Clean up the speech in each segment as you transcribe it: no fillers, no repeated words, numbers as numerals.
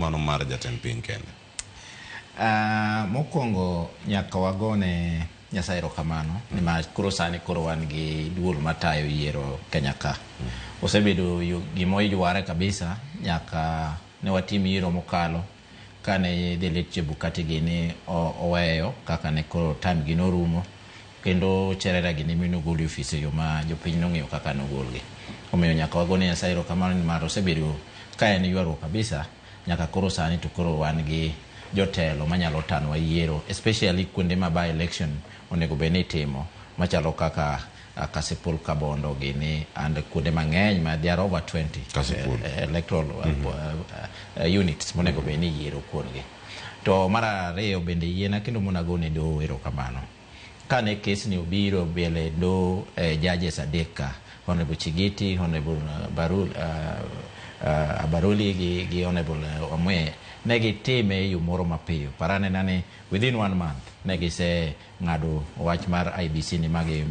mano mar jatend piny kende? Mokwongo nyaka wagone Nyasaye erokamano nimar koro sani koro wan gi duol matayo yiero Kenya ka. Osebedo gimoyuare kabisa nyaka ne watim yiero mokalo kane Delet Chebukati gini oweyo kaka ne koro time gi norumo kendo cherera gini minogoli ofisi yo ma jopiny nong'eyo kaka nogolgi. Omiyo nyaka wagone Nyasaye erokamano nimar osebedo ka en ywaruok kabisa nyaka koro sani to koro wan gi jotelo manyalo tanwa yiero, especially kuonde ma by election onego beni timo machalo kaka Kasipul, Kabondo gini and kuonde mang'eny ma there are over 20 electoral units monego beni yiero kuongi. To mar ariyo bende yiena kendo monagone Doho erokamano kane kes ni obiro bele Doho judges adeka, Honorable Chigiti, Honorable Abaruli gi Honorable Omwe negi time yu moro mapiyo. Parane nani within 1 month negi se ngado wach mar IEBC ni magi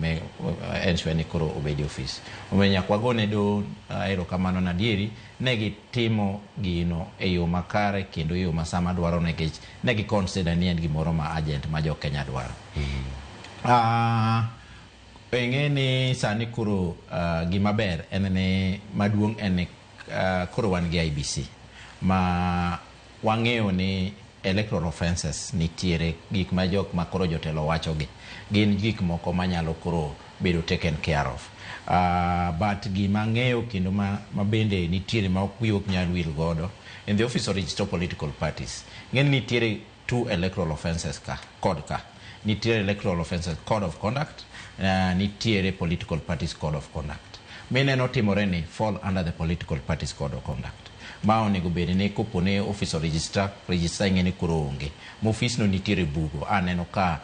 ensure ni koro obedi office. Omenya kwa gone Doho erokamano na dieri negi timo gino yo makare kendo yo masama dwaro negi consider ni en gimoro ma agent ma jo Kenya dwaro. Engeni sani kuro gimaber enene maduong ene kuro wan gi IEBC ma wang'eyo ni electoral offenses nitiere gik ma jok ma koro jotelo wachogi gin gik moko manyalo koro bedo taken care of. But gima ng'eyo kendo ma bende nitiere ma ok nyal wil godo in the office of register political parties ng'en nitiere 2 electoral offenses ka nitiere electoral offenses code of conduct, nitiere political parties code of conduct. Mineno timore ni fall under the political parties code of conduct. Ma onego bedi ne kopone office of register ng'eni kuro onge. Office no nitiere bugo aneno ka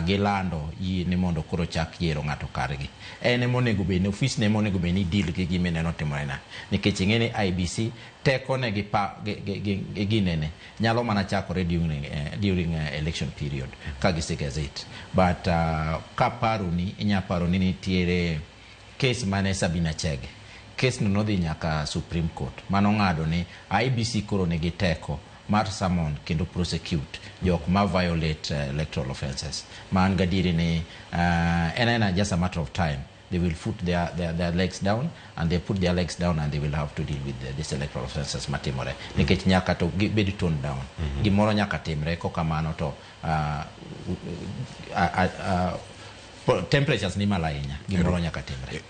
gilando ni mondo koro chak yiero ng'ato kargi. Ene monego bedi office ne monego bedi deal gi gimineno timore na. Nikech ng'eni IEBC teko ne ginene nyalo mana chakore during election period ka gisegazet. But kaparoni inyaparoni nitiere case mane Sabina Chege. Case no nodhi nyaka Supreme Court. Mano ng'ado ni IEBC koro negi teko mar summon kendo prosecute jok ma violate electoral offenses. Man gadiri ni and just a matter of time they will put their legs down and they put their legs down and they will have to deal with these electoral offenses matimore. Nikech nyaka to bedi tone down. Gimoro nyaka timre kokamano to temperatures ni malainya gimoro nyaka timre.